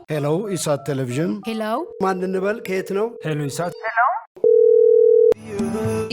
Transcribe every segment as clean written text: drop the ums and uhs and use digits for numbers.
ሄሎ ኢሳት ቴሌቪዥን ሄሎ ማን እንበል ከየት ነው? ሄሎ ኢሳት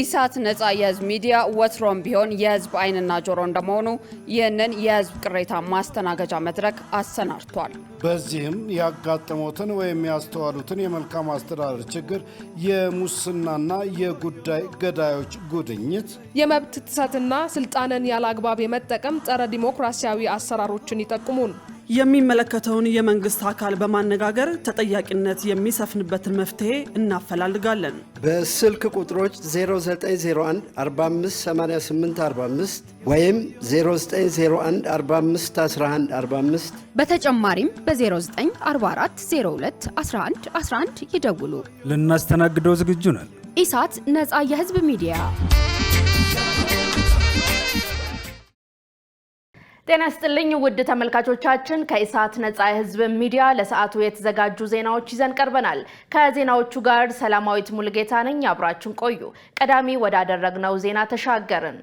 ኢሳት ነጻ የህዝብ ሚዲያ ወትሮም ቢሆን የህዝብ አይንና ጆሮ እንደመሆኑ ይህንን የህዝብ ቅሬታ ማስተናገጃ መድረክ አሰናድቷል። በዚህም ያጋጠሙትን ወይም ያስተዋሉትን የመልካም አስተዳደር ችግር፣ የሙስናና የጉዳይ ገዳዮች ጉድኝት፣ የመብት ጥሰትና ስልጣንን ያለአግባብ የመጠቀም ጸረ ዲሞክራሲያዊ አሰራሮችን ይጠቁሙን። የሚመለከተውን የመንግስት አካል በማነጋገር ተጠያቂነት የሚሰፍንበትን መፍትሄ እናፈላልጋለን። በስልክ ቁጥሮች 0901 458845 ወይም 0901 451145 በተጨማሪም በ0944 02 11 11 ይደውሉ። ልናስተናግደው ዝግጁ ነን። ኢሳት ነጻ የህዝብ ሚዲያ። ጤና ይስጥልኝ ውድ ተመልካቾቻችን፣ ከኢሳት ነጻ የህዝብ ሚዲያ ለሰዓቱ የተዘጋጁ ዜናዎች ይዘን ቀርበናል። ከዜናዎቹ ጋር ሰላማዊት ሙልጌታ ነኝ። አብራችሁን ቆዩ። ቀዳሚ ወዳደረግነው ዜና ተሻገርን።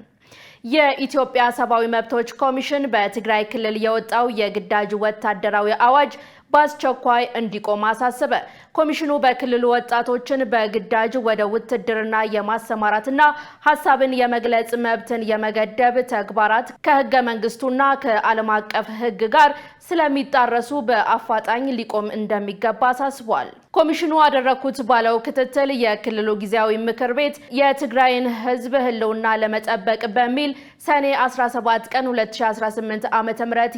የኢትዮጵያ ሰብአዊ መብቶች ኮሚሽን በትግራይ ክልል የወጣው የግዳጅ ወታደራዊ አዋጅ በአስቸኳይ እንዲቆም አሳሰበ። ኮሚሽኑ በክልሉ ወጣቶችን በግዳጅ ወደ ውትድርና የማሰማራትና ሐሳብን የመግለጽ መብትን የመገደብ ተግባራት ከህገ መንግስቱና ከዓለም አቀፍ ህግ ጋር ስለሚጣረሱ በአፋጣኝ ሊቆም እንደሚገባ አሳስቧል። ኮሚሽኑ አደረኩት ባለው ክትትል የክልሉ ጊዜያዊ ምክር ቤት የትግራይን ህዝብ ህልውና ለመጠበቅ በሚል ሰኔ 17 ቀን 2018 ዓ.ም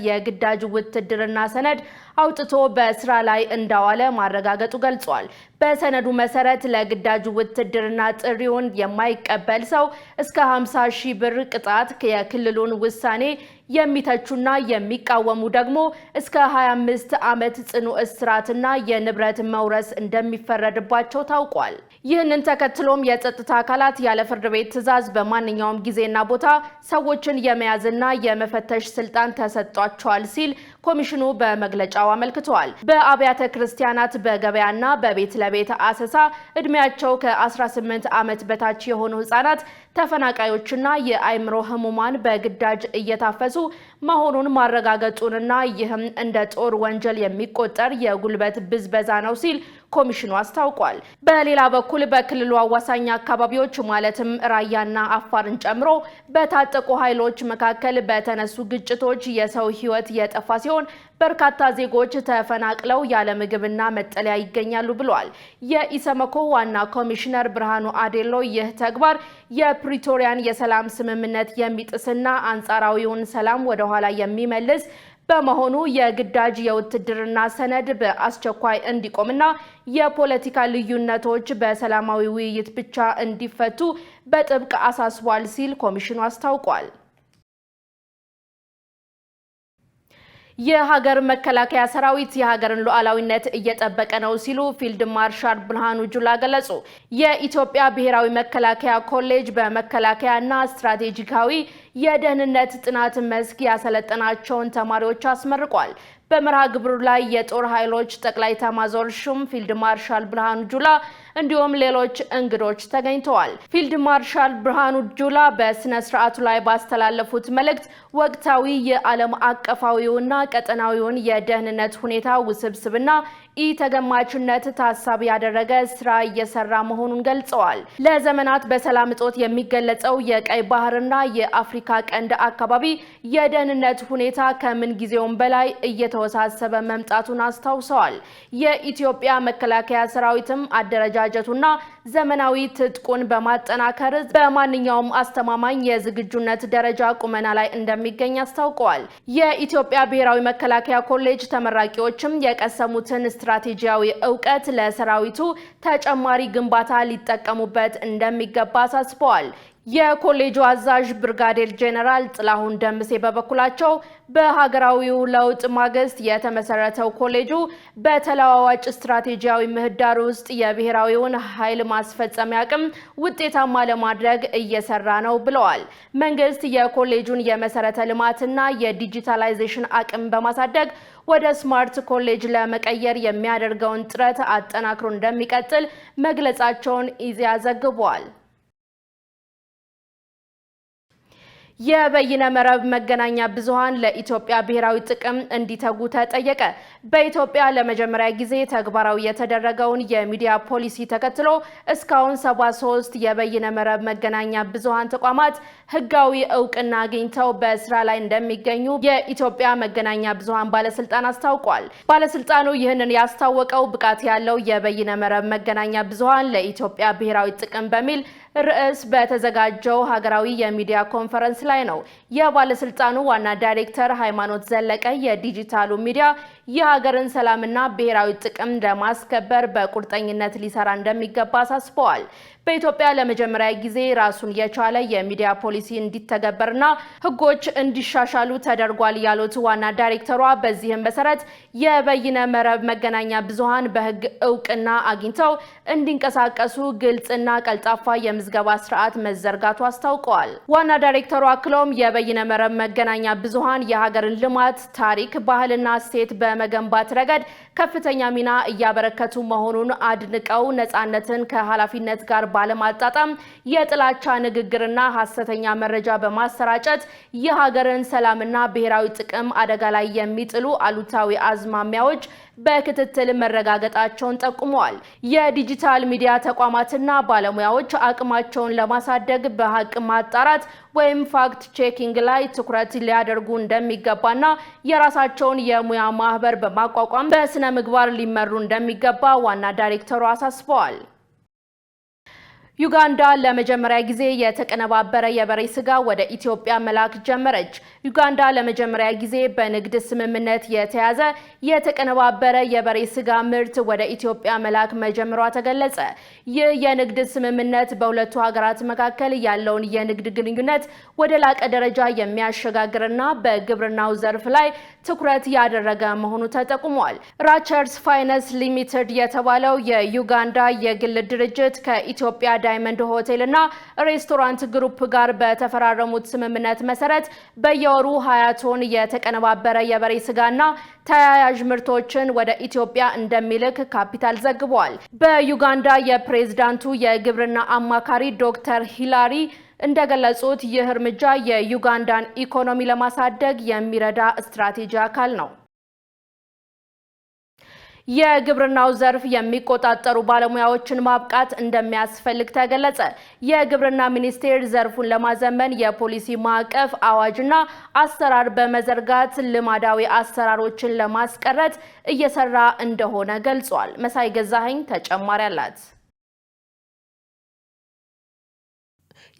የግዳጅ ውትድርና ሰነድ አውጥቶ በስራ ላይ እንዳዋለ ማረጋገጡ ገልጿል። በሰነዱ መሰረት ለግዳጅ ውትድርና ጥሪውን የማይቀበል ሰው እስከ 50,000 ብር ቅጣት፣ የክልሉን ውሳኔ የሚተቹና የሚቃወሙ ደግሞ እስከ 25 ዓመት ጽኑ እስራትና የንብረት መውረስ እንደሚፈረድባቸው ታውቋል። ይህንን ተከትሎም የጸጥታ አካላት ያለ ፍርድ ቤት ትዕዛዝ በማንኛውም ጊዜና ቦታ ሰዎችን የመያዝና የመፈተሽ ስልጣን ተሰጥቷቸዋል ሲል ኮሚሽኑ በመግለጫው አመልክቷል። በአብያተ ክርስቲያናት፣ በገበያና በቤት ለቤት አሰሳ እድሜያቸው ከ18 ዓመት በታች የሆኑ ህፃናት፣ ተፈናቃዮችና የአይምሮ ህሙማን በግዳጅ እየታፈሱ መሆኑን ማረጋገጡንና ይህም እንደ ጦር ወንጀል የሚቆጠር የጉልበት ብዝበዛ ነው ሲል ኮሚሽኑ አስታውቋል። በሌላ በኩል በክልሉ አዋሳኝ አካባቢዎች ማለትም ራያና አፋርን ጨምሮ በታጠቁ ኃይሎች መካከል በተነሱ ግጭቶች የሰው ህይወት የጠፋ ሲሆን በርካታ ዜጎች ተፈናቅለው ያለ ምግብና መጠለያ ይገኛሉ ብለዋል። የኢሰመኮ ዋና ኮሚሽነር ብርሃኑ አዴሎ ይህ ተግባር የፕሪቶሪያን የሰላም ስምምነት የሚጥስና አንጻራዊውን ሰላም ወደ ኋላ የሚመልስ በመሆኑ የግዳጅ የውትድርና ሰነድ በአስቸኳይ እንዲቆምና የፖለቲካ ልዩነቶች በሰላማዊ ውይይት ብቻ እንዲፈቱ በጥብቅ አሳስቧል ሲል ኮሚሽኑ አስታውቋል። የሀገር መከላከያ ሰራዊት የሀገርን ሉዓላዊነት እየጠበቀ ነው ሲሉ ፊልድ ማርሻል ብርሃኑ ጁላ ገለጹ። የኢትዮጵያ ብሔራዊ መከላከያ ኮሌጅ በመከላከያና ስትራቴጂካዊ የደህንነት ጥናት መስክ ያሰለጠናቸውን ተማሪዎች አስመርቋል። በመርሃ ግብሩ ላይ የጦር ኃይሎች ጠቅላይ ኤታማዦር ሹም ፊልድ ማርሻል ብርሃኑ ጁላ እንዲሁም ሌሎች እንግዶች ተገኝተዋል። ፊልድ ማርሻል ብርሃኑ ጁላ በስነ ስርዓቱ ላይ ባስተላለፉት መልእክት ወቅታዊ የዓለም አቀፋዊውና ቀጠናዊውን የደህንነት ሁኔታ ውስብስብና ኢተገማችነት ታሳቢ ያደረገ ስራ እየሰራ መሆኑን ገልጸዋል። ለዘመናት በሰላም እጦት የሚገለጸው የቀይ ባህርና የአፍሪካ ቀንድ አካባቢ የደህንነት ሁኔታ ከምን ጊዜውም በላይ እየተወሳሰበ መምጣቱን አስታውሰዋል። የኢትዮጵያ መከላከያ ሰራዊትም አደረጃጀቱና ዘመናዊ ትጥቁን በማጠናከር በማንኛውም አስተማማኝ የዝግጁነት ደረጃ ቁመና ላይ እንደሚገኝ አስታውቀዋል። የኢትዮጵያ ብሔራዊ መከላከያ ኮሌጅ ተመራቂዎችም የቀሰሙትን ስትራቴጂያዊ ዕውቀት ለሰራዊቱ ተጨማሪ ግንባታ ሊጠቀሙበት እንደሚገባ አሳስበዋል። የኮሌጁ አዛዥ ብርጋዴር ጄኔራል ጥላሁን ደምሴ በበኩላቸው በሀገራዊው ለውጥ ማግስት የተመሰረተው ኮሌጁ በተለዋዋጭ ስትራቴጂያዊ ምህዳር ውስጥ የብሔራዊውን ኃይል ማስፈጸሚያ አቅም ውጤታማ ለማድረግ እየሰራ ነው ብለዋል። መንግስት የኮሌጁን የመሰረተ ልማትና የዲጂታላይዜሽን አቅም በማሳደግ ወደ ስማርት ኮሌጅ ለመቀየር የሚያደርገውን ጥረት አጠናክሮ እንደሚቀጥል መግለጻቸውን ኢዜአ ዘግቧል። የበይነ መረብ መገናኛ ብዙሃን ለኢትዮጵያ ብሔራዊ ጥቅም እንዲተጉ ተጠየቀ። በኢትዮጵያ ለመጀመሪያ ጊዜ ተግባራዊ የተደረገውን የሚዲያ ፖሊሲ ተከትሎ እስካሁን 73 የበይነ መረብ መገናኛ ብዙሃን ተቋማት ህጋዊ እውቅና አግኝተው በስራ ላይ እንደሚገኙ የኢትዮጵያ መገናኛ ብዙሃን ባለስልጣን አስታውቋል። ባለስልጣኑ ይህንን ያስታወቀው ብቃት ያለው የበይነ መረብ መገናኛ ብዙሃን ለኢትዮጵያ ብሔራዊ ጥቅም በሚል ርዕስ በተዘጋጀው ሀገራዊ የሚዲያ ኮንፈረንስ ላይ ነው። የባለስልጣኑ ዋና ዳይሬክተር ሃይማኖት ዘለቀ የዲጂታሉ ሚዲያ የሀገርን ሰላምና ብሔራዊ ጥቅም ለማስከበር በቁርጠኝነት ሊሰራ እንደሚገባ አሳስበዋል። በኢትዮጵያ ለመጀመሪያ ጊዜ ራሱን የቻለ የሚዲያ ፖሊሲ እንዲተገበርና ህጎች እንዲሻሻሉ ተደርጓል ያሉት ዋና ዳይሬክተሯ በዚህም መሰረት የበይነ መረብ መገናኛ ብዙሃን በህግ እውቅና አግኝተው እንዲንቀሳቀሱ ግልጽና ቀልጣፋ የምዝገባ ስርዓት መዘርጋቱ አስታውቀዋል። ዋና ዳይሬክተሯ አክለውም የበይነ መረብ መገናኛ ብዙሃን የሀገርን ልማት፣ ታሪክ፣ ባህልና እሴት በመገንባት ረገድ ከፍተኛ ሚና እያበረከቱ መሆኑን አድንቀው ነፃነትን ከኃላፊነት ጋር ባለማጣጣም የጥላቻ ንግግርና ሐሰተኛ መረጃ በማሰራጨት የሀገርን ሰላምና ብሔራዊ ጥቅም አደጋ ላይ የሚጥሉ አሉታዊ አዝማሚያዎች በክትትል መረጋገጣቸውን ጠቁመዋል። የዲጂታል ሚዲያ ተቋማትና ባለሙያዎች አቅማቸውን ለማሳደግ በሀቅ ማጣራት ወይም ፋክት ቼኪንግ ላይ ትኩረት ሊያደርጉ እንደሚገባና የራሳቸውን የሙያ ማህበር በማቋቋም በስነ ምግባር ሊመሩ እንደሚገባ ዋና ዳይሬክተሩ አሳስበዋል። ዩጋንዳ ለመጀመሪያ ጊዜ የተቀነባበረ የበሬ ስጋ ወደ ኢትዮጵያ መላክ ጀመረች። ዩጋንዳ ለመጀመሪያ ጊዜ በንግድ ስምምነት የተያዘ የተቀነባበረ የበሬ ስጋ ምርት ወደ ኢትዮጵያ መላክ መጀመሯ ተገለጸ። ይህ የንግድ ስምምነት በሁለቱ ሀገራት መካከል ያለውን የንግድ ግንኙነት ወደ ላቀ ደረጃ የሚያሸጋግርና በግብርናው ዘርፍ ላይ ትኩረት ያደረገ መሆኑ ተጠቁሟል። ራቸርስ ፋይናንስ ሊሚትድ የተባለው የዩጋንዳ የግል ድርጅት ከኢትዮጵያ ዳይመንድ ሆቴል እና ሬስቶራንት ግሩፕ ጋር በተፈራረሙት ስምምነት መሰረት በየወሩ 20 ቶን የተቀነባበረ የበሬ ስጋና ተያያዥ ምርቶችን ወደ ኢትዮጵያ እንደሚልክ ካፒታል ዘግቧል። በዩጋንዳ የፕሬዝዳንቱ የግብርና አማካሪ ዶክተር ሂላሪ እንደገለጹት ይህ እርምጃ የዩጋንዳን ኢኮኖሚ ለማሳደግ የሚረዳ ስትራቴጂ አካል ነው። የግብርናው ዘርፍ የሚቆጣጠሩ ባለሙያዎችን ማብቃት እንደሚያስፈልግ ተገለጸ። የግብርና ሚኒስቴር ዘርፉን ለማዘመን የፖሊሲ ማዕቀፍ አዋጅና አሰራር በመዘርጋት ልማዳዊ አሰራሮችን ለማስቀረት እየሰራ እንደሆነ ገልጿል። መሳይ ገዛኸኝ ተጨማሪ አላት።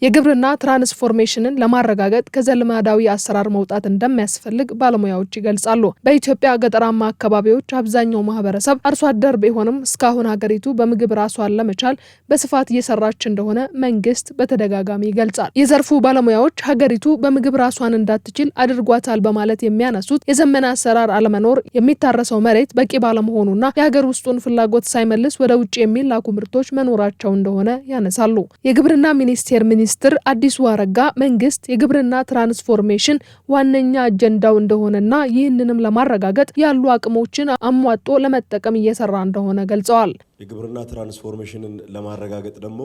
የግብርና ትራንስፎርሜሽንን ለማረጋገጥ ከዘልማዳዊ አሰራር መውጣት እንደሚያስፈልግ ባለሙያዎች ይገልጻሉ። በኢትዮጵያ ገጠራማ አካባቢዎች አብዛኛው ማህበረሰብ አርሶ አደር ቢሆንም እስካሁን ሀገሪቱ በምግብ ራሷን ለመቻል በስፋት እየሰራች እንደሆነ መንግስት በተደጋጋሚ ይገልጻል። የዘርፉ ባለሙያዎች ሀገሪቱ በምግብ ራሷን እንዳትችል አድርጓታል በማለት የሚያነሱት የዘመነ አሰራር አለመኖር፣ የሚታረሰው መሬት በቂ ባለመሆኑና የሀገር ውስጡን ፍላጎት ሳይመልስ ወደ ውጭ የሚላኩ ምርቶች መኖራቸው እንደሆነ ያነሳሉ። የግብርና ሚኒስቴር ሚኒስትር አዲሱ አረጋ መንግስት የግብርና ትራንስፎርሜሽን ዋነኛ አጀንዳው እንደሆነና ይህንንም ለማረጋገጥ ያሉ አቅሞችን አሟጦ ለመጠቀም እየሰራ እንደሆነ ገልጸዋል። የግብርና ትራንስፎርሜሽንን ለማረጋገጥ ደግሞ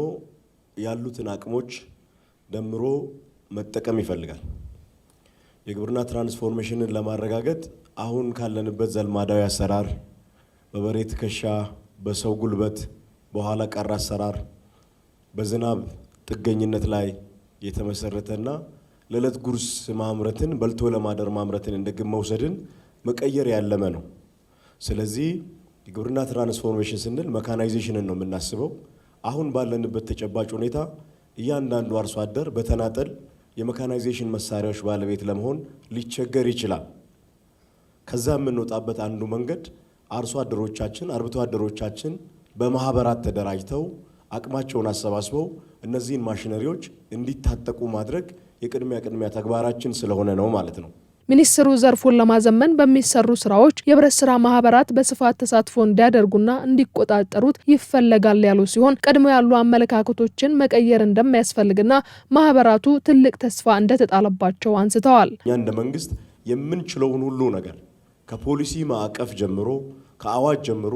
ያሉትን አቅሞች ደምሮ መጠቀም ይፈልጋል። የግብርና ትራንስፎርሜሽንን ለማረጋገጥ አሁን ካለንበት ዘልማዳዊ አሰራር በበሬ ትከሻ፣ በሰው ጉልበት፣ በኋላ ቀር አሰራር፣ በዝናብ ጥገኝነት ላይ የተመሰረተና ለዕለት ጉርስ ማምረትን በልቶ ለማደር ማምረትን እንደግብ መውሰድን መቀየር ያለመ ነው። ስለዚህ የግብርና ትራንስፎርሜሽን ስንል መካናይዜሽንን ነው የምናስበው። አሁን ባለንበት ተጨባጭ ሁኔታ እያንዳንዱ አርሶ አደር በተናጠል የመካናይዜሽን መሳሪያዎች ባለቤት ለመሆን ሊቸገር ይችላል። ከዛ የምንወጣበት አንዱ መንገድ አርሶ አደሮቻችን፣ አርብቶ አደሮቻችን በማህበራት ተደራጅተው አቅማቸውን አሰባስበው እነዚህን ማሽነሪዎች እንዲታጠቁ ማድረግ የቅድሚያ ተግባራችን ስለሆነ ነው ማለት ነው። ሚኒስትሩ ዘርፉን ለማዘመን በሚሰሩ ስራዎች የህብረት ስራ ማህበራት በስፋት ተሳትፎ እንዲያደርጉና እንዲቆጣጠሩት ይፈለጋል ያሉ ሲሆን ቀድሞ ያሉ አመለካከቶችን መቀየር እንደሚያስፈልግና ማህበራቱ ትልቅ ተስፋ እንደተጣለባቸው አንስተዋል። እኛ እንደ መንግስት የምንችለውን ሁሉ ነገር ከፖሊሲ ማዕቀፍ ጀምሮ ከአዋጅ ጀምሮ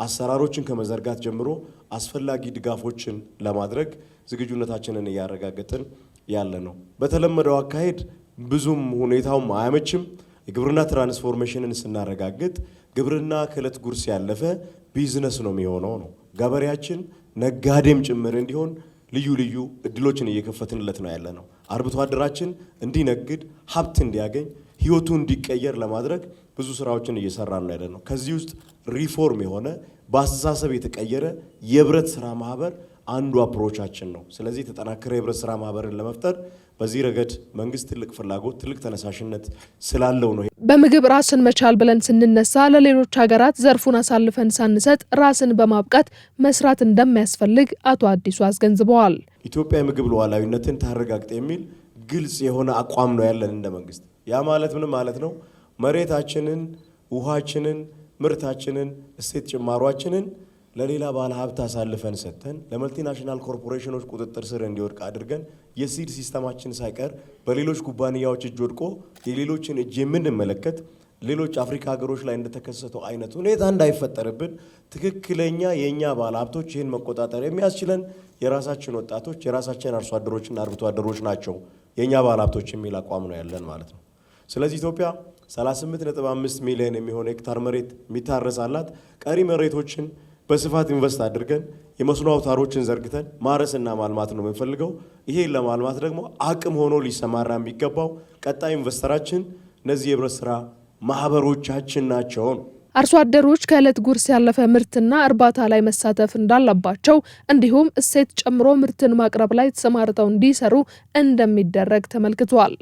አሰራሮችን ከመዘርጋት ጀምሮ አስፈላጊ ድጋፎችን ለማድረግ ዝግጁነታችንን እያረጋገጥን ያለ ነው። በተለመደው አካሄድ ብዙም ሁኔታውም አያመችም። የግብርና ትራንስፎርሜሽንን ስናረጋግጥ ግብርና ከዕለት ጉርስ ያለፈ ቢዝነስ ነው የሚሆነው ነው። ገበሬያችን ነጋዴም ጭምር እንዲሆን ልዩ ልዩ እድሎችን እየከፈትንለት ነው ያለ ነው። አርብቶ አደራችን እንዲነግድ ሀብት እንዲያገኝ ህይወቱ እንዲቀየር ለማድረግ ብዙ ስራዎችን እየሰራን ነው ያለ ነው። ከዚህ ውስጥ ሪፎርም የሆነ በአስተሳሰብ የተቀየረ የህብረት ስራ ማህበር አንዱ አፕሮቻችን ነው። ስለዚህ የተጠናከረ የህብረት ስራ ማህበርን ለመፍጠር በዚህ ረገድ መንግስት ትልቅ ፍላጎት ትልቅ ተነሳሽነት ስላለው ነው። በምግብ ራስን መቻል ብለን ስንነሳ ለሌሎች ሀገራት ዘርፉን አሳልፈን ሳንሰጥ ራስን በማብቃት መስራት እንደሚያስፈልግ አቶ አዲሱ አስገንዝበዋል። ኢትዮጵያ የምግብ ሉዓላዊነትን ታረጋግጥ የሚል ግልጽ የሆነ አቋም ነው ያለን እንደ መንግስት። ያ ማለት ምን ማለት ነው? መሬታችንን፣ ውሃችንን፣ ምርታችንን፣ እሴት ጭማሯችንን ለሌላ ባለ ሀብት አሳልፈን ሰጥተን ለመልቲናሽናል ኮርፖሬሽኖች ቁጥጥር ስር እንዲወድቅ አድርገን የሲድ ሲስተማችን ሳይቀር በሌሎች ኩባንያዎች እጅ ወድቆ የሌሎችን እጅ የምንመለከት ሌሎች አፍሪካ ሀገሮች ላይ እንደተከሰተው አይነት ሁኔታ እንዳይፈጠርብን ትክክለኛ የኛ ባለ ሀብቶች ይህን መቆጣጠር የሚያስችለን የራሳችን ወጣቶች የራሳችን አርሶ አደሮችና አርብቶ አደሮች ናቸው የኛ ባለ ሀብቶች የሚል አቋም ነው ያለን ማለት ነው። ስለዚህ ኢትዮጵያ 38.5 ሚሊዮን የሚሆን ሄክታር መሬት የሚታረሳላት ቀሪ መሬቶችን በስፋት ኢንቨስት አድርገን የመስኖ አውታሮችን ዘርግተን ማረስና ማልማት ነው የምንፈልገው። ይሄን ለማልማት ደግሞ አቅም ሆኖ ሊሰማራ የሚገባው ቀጣይ ኢንቨስተራችን እነዚህ የህብረት ስራ ማህበሮቻችን ናቸው። አርሶ አደሮች ከዕለት ጉርስ ያለፈ ምርትና እርባታ ላይ መሳተፍ እንዳለባቸው እንዲሁም እሴት ጨምሮ ምርትን ማቅረብ ላይ ተሰማርተው እንዲሰሩ እንደሚደረግ ተመልክቷል።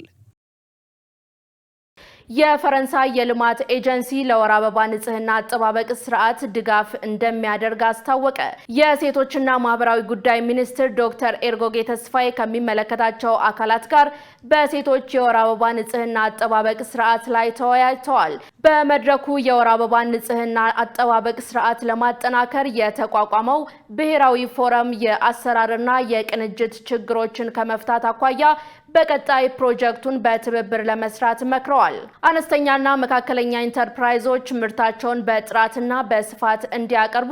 የፈረንሳይ የልማት ኤጀንሲ ለወር አበባ ንጽህና አጠባበቅ ስርዓት ድጋፍ እንደሚያደርግ አስታወቀ። የሴቶችና ማህበራዊ ጉዳይ ሚኒስትር ዶክተር ኤርጎጌ ተስፋዬ ከሚመለከታቸው አካላት ጋር በሴቶች የወር አበባ ንጽህና አጠባበቅ ስርዓት ላይ ተወያይተዋል። በመድረኩ የወር አበባ ንጽህና አጠባበቅ ስርዓት ለማጠናከር የተቋቋመው ብሔራዊ ፎረም የአሰራርና የቅንጅት ችግሮችን ከመፍታት አኳያ በቀጣይ ፕሮጀክቱን በትብብር ለመስራት መክረዋል። አነስተኛና መካከለኛ ኢንተርፕራይዞች ምርታቸውን በጥራትና በስፋት እንዲያቀርቡ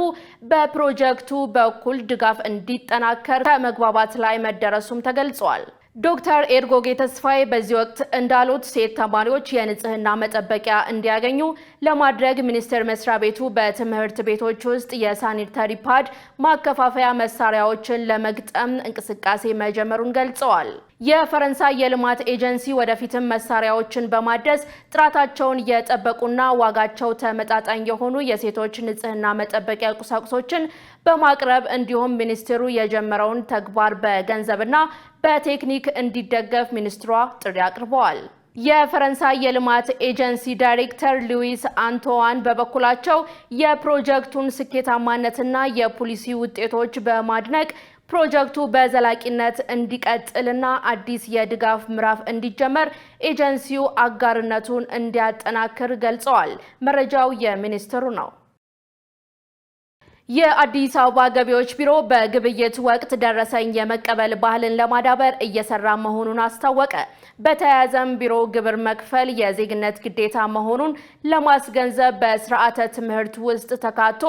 በፕሮጀክቱ በኩል ድጋፍ እንዲጠናከር ከመግባባት ላይ መደረሱም ተገልጿል። ዶክተር ኤርጎጌ ተስፋዬ በዚህ ወቅት እንዳሉት ሴት ተማሪዎች የንጽህና መጠበቂያ እንዲያገኙ ለማድረግ ሚኒስቴር መስሪያ ቤቱ በትምህርት ቤቶች ውስጥ የሳኒታሪ ፓድ ማከፋፈያ መሳሪያዎችን ለመግጠም እንቅስቃሴ መጀመሩን ገልጸዋል። የፈረንሳይ የልማት ኤጀንሲ ወደፊትም መሳሪያዎችን በማደስ ጥራታቸውን የጠበቁና ዋጋቸው ተመጣጣኝ የሆኑ የሴቶች ንጽህና መጠበቂያ ቁሳቁሶችን በማቅረብ እንዲሁም ሚኒስትሩ የጀመረውን ተግባር በገንዘብና በቴክኒክ እንዲደገፍ ሚኒስትሯ ጥሪ አቅርበዋል። የፈረንሳይ የልማት ኤጀንሲ ዳይሬክተር ሉዊስ አንቶዋን በበኩላቸው የፕሮጀክቱን ስኬታማነትና የፖሊሲ ውጤቶች በማድነቅ ፕሮጀክቱ በዘላቂነት እንዲቀጥልና አዲስ የድጋፍ ምዕራፍ እንዲጀመር ኤጀንሲው አጋርነቱን እንዲያጠናክር ገልጸዋል። መረጃው የሚኒስትሩ ነው። የአዲስ አበባ ገቢዎች ቢሮ በግብይት ወቅት ደረሰኝ የመቀበል ባህልን ለማዳበር እየሰራ መሆኑን አስታወቀ። በተያያዘም ቢሮ ግብር መክፈል የዜግነት ግዴታ መሆኑን ለማስገንዘብ በስርዓተ ትምህርት ውስጥ ተካቶ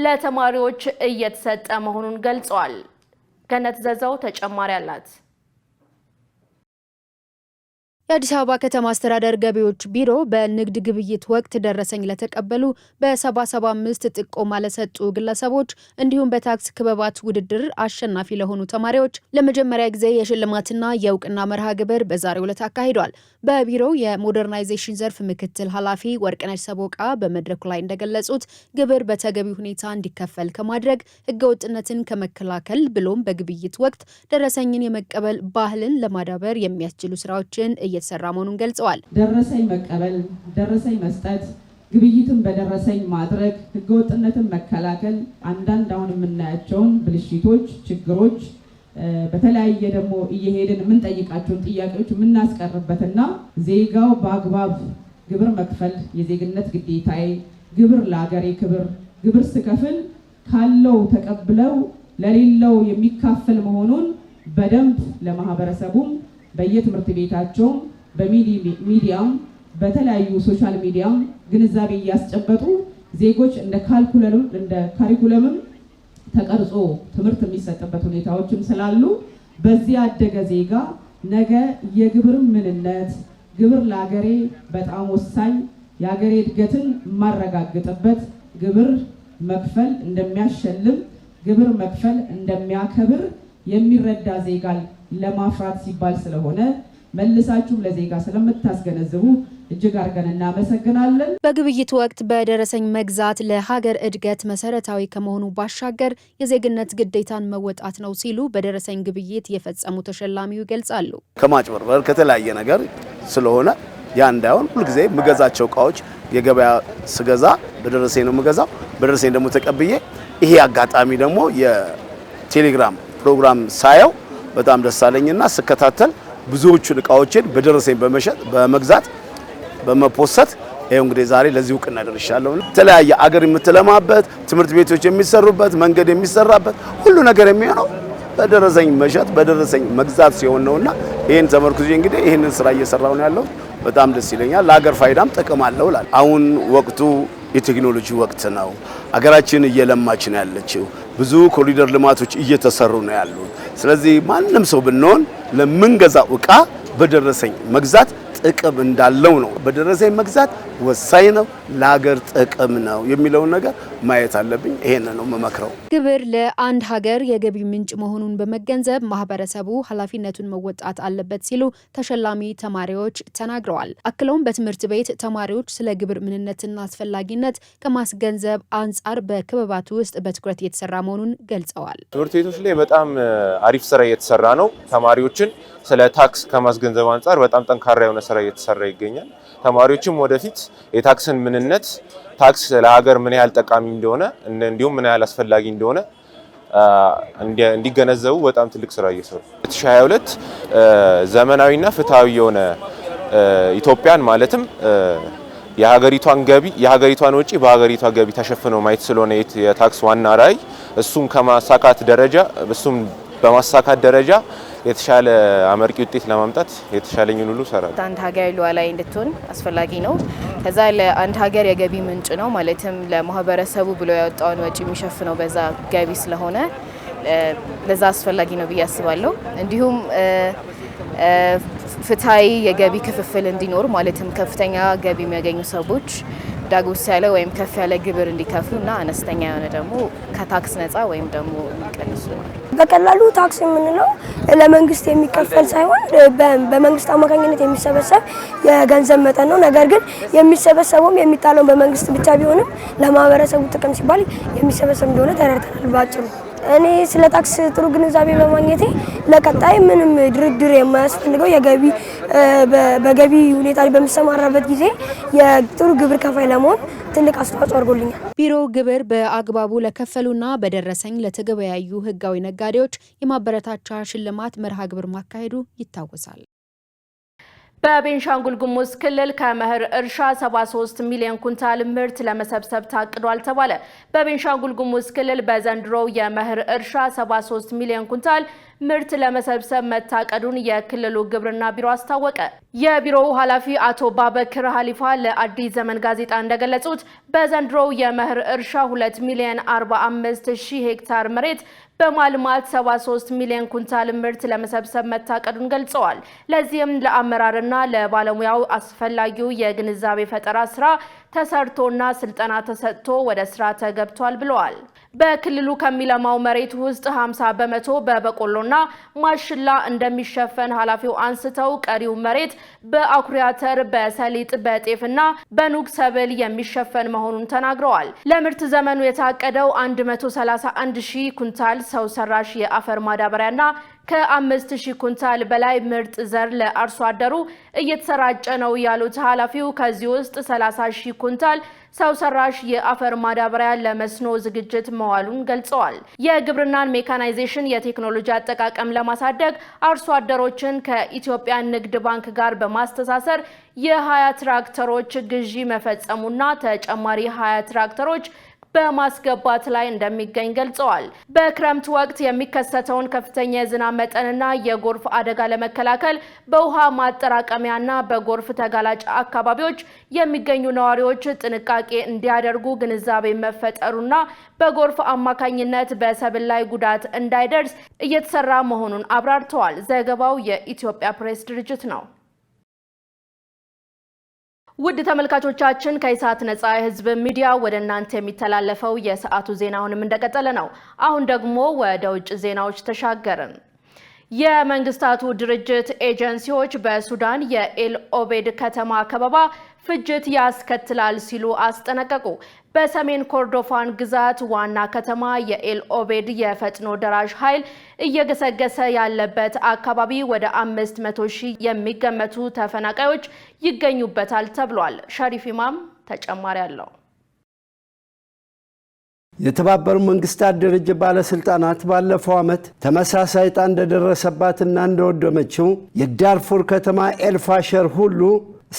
ለተማሪዎች እየተሰጠ መሆኑን ገልጿል። ገነት ዘዘው ተጨማሪ አላት። የአዲስ አበባ ከተማ አስተዳደር ገቢዎች ቢሮ በንግድ ግብይት ወቅት ደረሰኝ ለተቀበሉ በ775 ጥቆማ ለሰጡ ግለሰቦች እንዲሁም በታክስ ክበባት ውድድር አሸናፊ ለሆኑ ተማሪዎች ለመጀመሪያ ጊዜ የሽልማትና የእውቅና መርሃ ግብር በዛሬው ዕለት አካሂዷል። በቢሮው የሞደርናይዜሽን ዘርፍ ምክትል ኃላፊ ወርቅነሽ ሰቦቃ በመድረኩ ላይ እንደገለጹት ግብር በተገቢ ሁኔታ እንዲከፈል ከማድረግ ህገወጥነትን ከመከላከል ብሎም በግብይት ወቅት ደረሰኝን የመቀበል ባህልን ለማዳበር የሚያስችሉ ስራዎችን እየተሰራ መሆኑን ገልጸዋል። ደረሰኝ መቀበል፣ ደረሰኝ መስጠት፣ ግብይትን በደረሰኝ ማድረግ፣ ህገወጥነትን መከላከል፣ አንዳንድ አሁን የምናያቸውን ብልሽቶች፣ ችግሮች በተለያየ ደግሞ እየሄድን የምንጠይቃቸውን ጥያቄዎች የምናስቀርበትና ዜጋው በአግባብ ግብር መክፈል የዜግነት ግዴታዬ፣ ግብር ለሀገሬ ክብር፣ ግብር ስከፍል ካለው ተቀብለው ለሌለው የሚካፈል መሆኑን በደንብ ለማህበረሰቡም በየትምህርት ቤታቸውም በሚዲያም በተለያዩ ሶሻል ሚዲያም ግንዛቤ እያስጨበጡ ዜጎች እንደ ካሪኩለምም ተቀርጾ ትምህርት የሚሰጥበት ሁኔታዎችም ስላሉ በዚህ ያደገ ዜጋ ነገ የግብር ምንነት ግብር ለሀገሬ በጣም ወሳኝ የሀገሬ እድገትን ማረጋግጥበት ግብር መክፈል እንደሚያሸልም ግብር መክፈል እንደሚያከብር የሚረዳ ዜጋ ለማፍራት ሲባል ስለሆነ መልሳችሁም ለዜጋ ስለምታስገነዝቡ እጅግ አድርገን እናመሰግናለን። በግብይት ወቅት በደረሰኝ መግዛት ለሀገር እድገት መሰረታዊ ከመሆኑ ባሻገር የዜግነት ግዴታን መወጣት ነው ሲሉ በደረሰኝ ግብይት የፈጸሙ ተሸላሚው ይገልጻሉ። ከማጭበርበር ከተለያየ ነገር ስለሆነ ያ እንዳይሆን ሁልጊዜ የምገዛቸው እቃዎች የገበያ ስገዛ በደረሰኝ ነው የምገዛው። በደረሰኝ ደግሞ ተቀብዬ ይሄ አጋጣሚ ደግሞ የቴሌግራም ፕሮግራም ሳየው በጣም ደስ አለኝና ስከታተል ብዙዎቹን እቃዎችን በደረሰኝ በመግዛት በመፖሰት ይሄው እንግዲህ ዛሬ ለዚህ እውቅና ደርሻለሁ። የተለያየ አገር የምትለማበት ትምህርት ቤቶች የሚሰሩበት መንገድ የሚሰራበት ሁሉ ነገር የሚሆነው በደረሰኝ መሸጥ በደረሰኝ መግዛት ሲሆን ነውና ይሄን ተመርኩዤ እንግዲህ ይሄንን ስራ እየሰራሁ ነው ያለው። በጣም ደስ ይለኛል። ለሀገር ፋይዳም ጥቅም አለው እላለሁ። አሁን ወቅቱ የቴክኖሎጂ ወቅት ነው። አገራችን እየለማች ነው ያለችው። ብዙ ኮሪደር ልማቶች እየተሰሩ ነው ያሉት። ስለዚህ ማንም ሰው ብንሆን ለምንገዛው እቃ በደረሰኝ መግዛት ጥቅም እንዳለው ነው። በደረሰኝ መግዛት ወሳኝ ነው፣ ለሀገር ጥቅም ነው የሚለውን ነገር ማየት አለብኝ። ይሄን ነው መመክረው። ግብር ለአንድ ሀገር የገቢ ምንጭ መሆኑን በመገንዘብ ማህበረሰቡ ኃላፊነቱን መወጣት አለበት ሲሉ ተሸላሚ ተማሪዎች ተናግረዋል። አክለውም በትምህርት ቤት ተማሪዎች ስለ ግብር ምንነትና አስፈላጊነት ከማስገንዘብ አንጻር በክበባት ውስጥ በትኩረት እየተሰራ መሆኑን ገልጸዋል። ትምህርት ቤቶች ላይ በጣም አሪፍ ስራ እየተሰራ ነው። ተማሪዎችን ስለ ታክስ ከማስገንዘብ አንጻር በጣም ጠንካራ የሆነ ስራ እየተሰራ ይገኛል። ተማሪዎችም ወደፊት የታክስን ምንነት ታክስ ለሀገር ምን ያህል ጠቃሚ እንደሆነ እንዲሁም ምን ያህል አስፈላጊ እንደሆነ እንዲገነዘቡ በጣም ትልቅ ስራ እየሰሩ 2022 ዘመናዊና ፍትሃዊ የሆነ ኢትዮጵያን ማለትም የሀገሪቷን ወጪ በሀገሪቷ ገቢ ተሸፍነው ማየት ስለሆነ የታክስ ዋና ራዕይ እሱም በማሳካት ደረጃ የተሻለ አመርቂ ውጤት ለማምጣት የተሻለኝን ሁሉ እሰራለሁ። አንድ ሀገር ሉዓላዊ እንድትሆን አስፈላጊ ነው። ከዛ ለአንድ ሀገር የገቢ ምንጭ ነው ማለትም ለማህበረሰቡ ብሎ ያወጣውን ወጪ የሚሸፍነው በዛ ገቢ ስለሆነ ለዛ አስፈላጊ ነው ብዬ አስባለሁ። እንዲሁም ፍትሃዊ የገቢ ክፍፍል እንዲኖር ማለትም ከፍተኛ ገቢ የሚያገኙ ሰዎች ዳጎስ ያለ ወይም ከፍ ያለ ግብር እንዲከፍሉና አነስተኛ የሆነ ደግሞ ከታክስ ነፃ ወይም ደግሞ የሚቀንሱ ነው። በቀላሉ ታክስ የምንለው ለመንግስት የሚከፈል ሳይሆን በመንግስት አማካኝነት የሚሰበሰብ የገንዘብ መጠን ነው። ነገር ግን የሚሰበሰበውም የሚጣለው በመንግስት ብቻ ቢሆንም ለማህበረሰቡ ጥቅም ሲባል የሚሰበሰብ እንደሆነ ተረድተናል ባጭሩ። እኔ ስለ ታክስ ጥሩ ግንዛቤ በማግኘቴ ለቀጣይ ምንም ድርድር የማያስፈልገው በገቢ ሁኔታ ላይ በሚሰማራበት ጊዜ የጥሩ ግብር ከፋይ ለመሆን ትልቅ አስተዋጽኦ አድርጎልኛል። ቢሮው ግብር በአግባቡ ለከፈሉና በደረሰኝ ለተገበያዩ ህጋዊ ነጋዴዎች የማበረታቻ ሽልማት መርሃ ግብር ማካሄዱ ይታወሳል። በቤንሻንጉል ጉሙዝ ክልል ከመኸር እርሻ 73 ሚሊዮን ኩንታል ምርት ለመሰብሰብ ታቅዷል ተባለ። በቤንሻንጉል ጉሙዝ ክልል በዘንድሮው የመኸር እርሻ 73 ሚሊዮን ኩንታል ምርት ለመሰብሰብ መታቀዱን የክልሉ ግብርና ቢሮ አስታወቀ። የቢሮው ኃላፊ አቶ ባበክር ሀሊፋ ለአዲስ ዘመን ጋዜጣ እንደገለጹት በዘንድሮው የመኸር እርሻ 2 ሚሊዮን 45 ሺህ ሄክታር መሬት በማልማት 73 ሚሊዮን ኩንታል ምርት ለመሰብሰብ መታቀዱን ገልጸዋል። ለዚህም ለአመራርና ለባለሙያው አስፈላጊው የግንዛቤ ፈጠራ ስራ ተሰርቶና ስልጠና ተሰጥቶ ወደ ስራ ተገብቷል ብለዋል። በክልሉ ከሚለማው መሬት ውስጥ 50 በመቶ በበቆሎና ማሽላ እንደሚሸፈን ኃላፊው አንስተው ቀሪው መሬት በአኩሪ አተር፣ በሰሊጥ፣ በጤፍና በኑግ ሰብል የሚሸፈን መሆኑን ተናግረዋል። ለምርት ዘመኑ የታቀደው 131 ሺህ ኩንታል ሰው ሰራሽ የአፈር ማዳበሪያና ከ5000 ኩንታል በላይ ምርጥ ዘር ለአርሶ አደሩ እየተሰራጨ ነው ያሉት ኃላፊው ከዚህ ውስጥ 30,000 ኩንታል ሰው ሰራሽ የአፈር ማዳበሪያ ለመስኖ ዝግጅት መዋሉን ገልጸዋል። የግብርናን ሜካናይዜሽን የቴክኖሎጂ አጠቃቀም ለማሳደግ አርሶ አደሮችን ከኢትዮጵያ ንግድ ባንክ ጋር በማስተሳሰር የ20 ትራክተሮች ግዢ መፈጸሙና ተጨማሪ 20 ትራክተሮች በማስገባት ላይ እንደሚገኝ ገልጸዋል። በክረምት ወቅት የሚከሰተውን ከፍተኛ የዝናብ መጠንና የጎርፍ አደጋ ለመከላከል በውሃ ማጠራቀሚያና በጎርፍ ተጋላጭ አካባቢዎች የሚገኙ ነዋሪዎች ጥንቃቄ እንዲያደርጉ ግንዛቤ መፈጠሩና በጎርፍ አማካኝነት በሰብል ላይ ጉዳት እንዳይደርስ እየተሰራ መሆኑን አብራርተዋል። ዘገባው የኢትዮጵያ ፕሬስ ድርጅት ነው። ውድ ተመልካቾቻችን ከኢሳት ነጻ የህዝብ ሚዲያ ወደ እናንተ የሚተላለፈው የሰዓቱ ዜናውንም እንደቀጠለ ነው። አሁን ደግሞ ወደ ውጭ ዜናዎች ተሻገርን። የመንግስታቱ ድርጅት ኤጀንሲዎች በሱዳን የኤል ኦቤድ ከተማ ከበባ ፍጅት ያስከትላል ሲሉ አስጠነቀቁ። በሰሜን ኮርዶፋን ግዛት ዋና ከተማ የኤል ኦቤድ የፈጥኖ ደራሽ ኃይል እየገሰገሰ ያለበት አካባቢ ወደ 500,000 የሚገመቱ ተፈናቃዮች ይገኙበታል ተብሏል። ሸሪፍ ኢማም ተጨማሪ አለው። የተባበሩት መንግስታት ድርጅት ባለስልጣናት ባለፈው ዓመት ተመሳሳይ ዕጣ እንደደረሰባትና እንደወደመችው የዳርፉር ከተማ ኤልፋሸር ሁሉ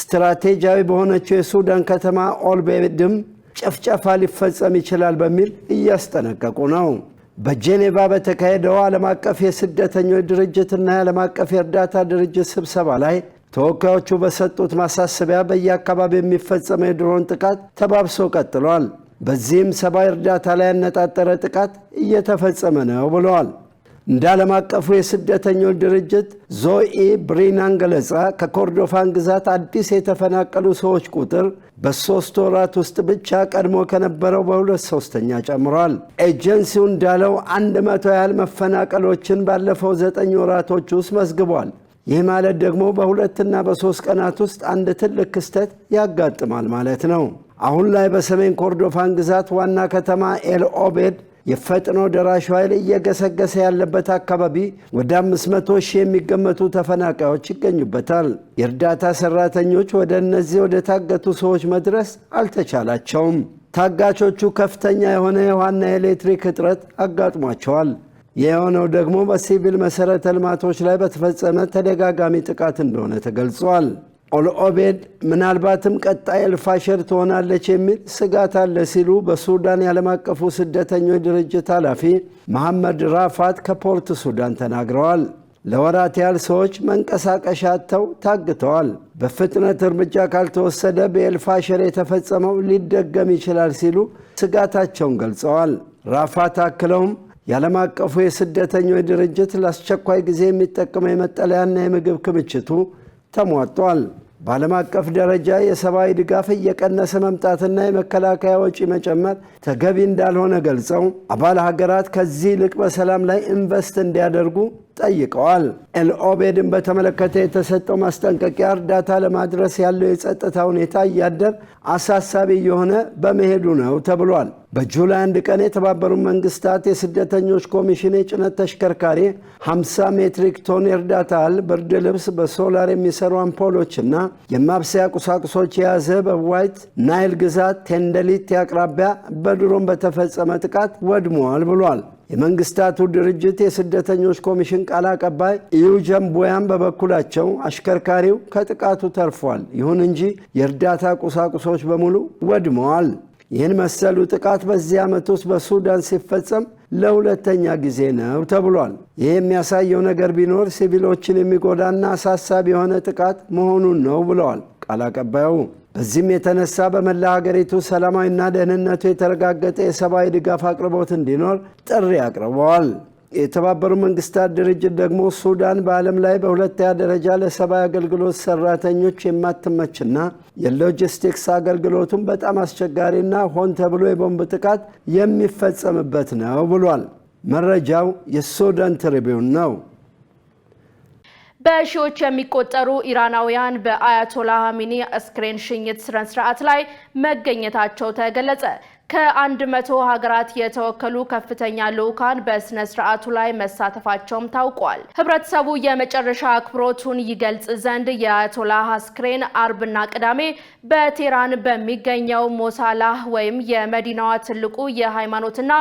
ስትራቴጂያዊ በሆነችው የሱዳን ከተማ ኦልቤድም ጨፍጨፋ ሊፈጸም ይችላል በሚል እያስጠነቀቁ ነው። በጄኔቫ በተካሄደው ዓለም አቀፍ የስደተኞች ድርጅትና የዓለም አቀፍ የእርዳታ ድርጅት ስብሰባ ላይ ተወካዮቹ በሰጡት ማሳሰቢያ በየአካባቢው የሚፈጸመው የድሮን ጥቃት ተባብሶ ቀጥሏል። በዚህም ሰብአዊ እርዳታ ላይ ያነጣጠረ ጥቃት እየተፈጸመ ነው ብለዋል። እንደ ዓለም አቀፉ የስደተኞች ድርጅት ዞኢ ብሪናን ገለጻ ከኮርዶፋን ግዛት አዲስ የተፈናቀሉ ሰዎች ቁጥር በ3 ወራት ውስጥ ብቻ ቀድሞ ከነበረው በ2/3 ጨምሯል። ኤጀንሲው እንዳለው 100 ያህል መፈናቀሎችን ባለፈው 9 ወራቶች ውስጥ መዝግቧል። ይህ ማለት ደግሞ በ2 እና በ3 ቀናት ውስጥ አንድ ትልቅ ክስተት ያጋጥማል ማለት ነው። አሁን ላይ በሰሜን ኮርዶፋን ግዛት ዋና ከተማ ኤል ኦቤድ የፈጥኖ ደራሽ ኃይል እየገሰገሰ ያለበት አካባቢ ወደ 500,000 የሚገመቱ ተፈናቃዮች ይገኙበታል። የእርዳታ ሰራተኞች ወደ እነዚህ ወደ ታገቱ ሰዎች መድረስ አልተቻላቸውም። ታጋቾቹ ከፍተኛ የሆነ የውሃና የኤሌክትሪክ እጥረት አጋጥሟቸዋል። የሆነው ደግሞ በሲቪል መሰረተ ልማቶች ላይ በተፈጸመ ተደጋጋሚ ጥቃት እንደሆነ ተገልጿል። ኦልኦቤድ ምናልባትም ቀጣይ ኤልፋሸር ትሆናለች የሚል ስጋት አለ ሲሉ በሱዳን የዓለም አቀፉ ስደተኞች ድርጅት ኃላፊ መሐመድ ራፋት ከፖርት ሱዳን ተናግረዋል። ለወራት ያህል ሰዎች መንቀሳቀሻ አጥተው ታግተዋል። በፍጥነት እርምጃ ካልተወሰደ በኤልፋሸር የተፈጸመው ሊደገም ይችላል ሲሉ ስጋታቸውን ገልጸዋል። ራፋት አክለውም የዓለም አቀፉ የስደተኞች ድርጅት ለአስቸኳይ ጊዜ የሚጠቀመው የመጠለያና የምግብ ክምችቱ ተሟጧል። በዓለም አቀፍ ደረጃ የሰብአዊ ድጋፍ እየቀነሰ መምጣትና የመከላከያ ወጪ መጨመር ተገቢ እንዳልሆነ ገልጸው አባል ሀገራት ከዚህ ይልቅ በሰላም ላይ ኢንቨስት እንዲያደርጉ ጠይቀዋል። ኤልኦቤድን በተመለከተ የተሰጠው ማስጠንቀቂያ እርዳታ ለማድረስ ያለው የጸጥታ ሁኔታ እያደር አሳሳቢ የሆነ በመሄዱ ነው ተብሏል። በጁላይ 1 ቀን የተባበሩት መንግስታት የስደተኞች ኮሚሽን የጭነት ተሽከርካሪ 50 ሜትሪክ ቶን የእርዳታ እህል፣ ብርድ ልብስ፣ በሶላር የሚሰሩ አምፖሎችና የማብሰያ ቁሳቁሶች የያዘ በዋይት ናይል ግዛት ቴንደሊት አቅራቢያ በድሮን በተፈጸመ ጥቃት ወድመዋል ብሏል። የመንግስታቱ ድርጅት የስደተኞች ኮሚሽን ቃል አቀባይ ኢዩጀን ቦያን በበኩላቸው አሽከርካሪው ከጥቃቱ ተርፏል፣ ይሁን እንጂ የእርዳታ ቁሳቁሶች በሙሉ ወድመዋል። ይህን መሰሉ ጥቃት በዚህ ዓመት ውስጥ በሱዳን ሲፈጸም ለሁለተኛ ጊዜ ነው ተብሏል። ይህ የሚያሳየው ነገር ቢኖር ሲቪሎችን የሚጎዳና አሳሳቢ የሆነ ጥቃት መሆኑን ነው ብለዋል ቃል አቀባዩ። በዚህም የተነሳ በመላ ሀገሪቱ ሰላማዊና ደህንነቱ የተረጋገጠ የሰብአዊ ድጋፍ አቅርቦት እንዲኖር ጥሪ አቅርበዋል። የተባበሩት መንግስታት ድርጅት ደግሞ ሱዳን በዓለም ላይ በሁለተኛ ደረጃ ለሰብአዊ አገልግሎት ሰራተኞች የማትመችና የሎጂስቲክስ አገልግሎቱን በጣም አስቸጋሪና ሆን ተብሎ የቦምብ ጥቃት የሚፈጸምበት ነው ብሏል። መረጃው የሱዳን ትሪቢዩን ነው። በሺዎች የሚቆጠሩ ኢራናውያን በአያቶላህ ኻሜኒ አስክሬን ሽኝት ስነ ስርዓት ላይ መገኘታቸው ተገለጸ። ከ100 ሀገራት የተወከሉ ከፍተኛ ልዑካን በስነ ስርዓቱ ላይ መሳተፋቸውም ታውቋል። ህብረተሰቡ የመጨረሻ አክብሮቱን ይገልጽ ዘንድ የአያቶላህ አስክሬን አርብና ቅዳሜ በቴህራን በሚገኘው ሞሳላህ ወይም የመዲናዋ ትልቁ የሃይማኖትና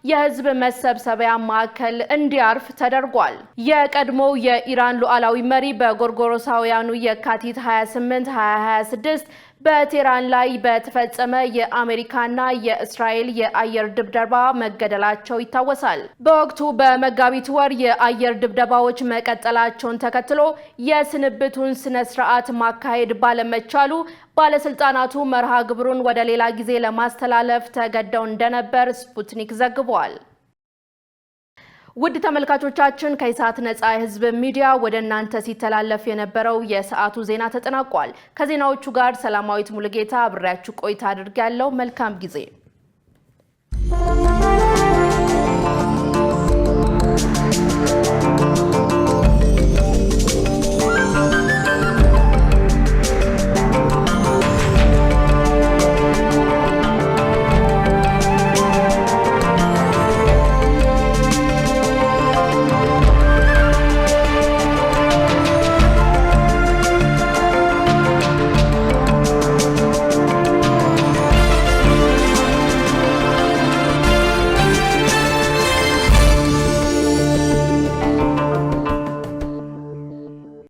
የህዝብ መሰብሰቢያ ማዕከል እንዲያርፍ ተደርጓል። የቀድሞው የኢራን ሉዓላዊ መሪ በጎርጎሮሳውያኑ የካቲት 28 2026 በቴህራን ላይ በተፈጸመ የአሜሪካና የእስራኤል የአየር ድብደባ መገደላቸው ይታወሳል። በወቅቱ በመጋቢት ወር የአየር ድብደባዎች መቀጠላቸውን ተከትሎ የስንብቱን ስነ ስርዓት ማካሄድ ባለመቻሉ ባለስልጣናቱ መርሃ ግብሩን ወደ ሌላ ጊዜ ለማስተላለፍ ተገደው እንደነበር ስፑትኒክ ዘግቧል። ውድ ተመልካቾቻችን ከኢሳት ነጻ የህዝብ ሚዲያ ወደ እናንተ ሲተላለፍ የነበረው የሰዓቱ ዜና ተጠናቋል። ከዜናዎቹ ጋር ሰላማዊት ሙሉጌታ አብሬያችሁ ቆይታ አድርጌያለሁ። መልካም ጊዜ።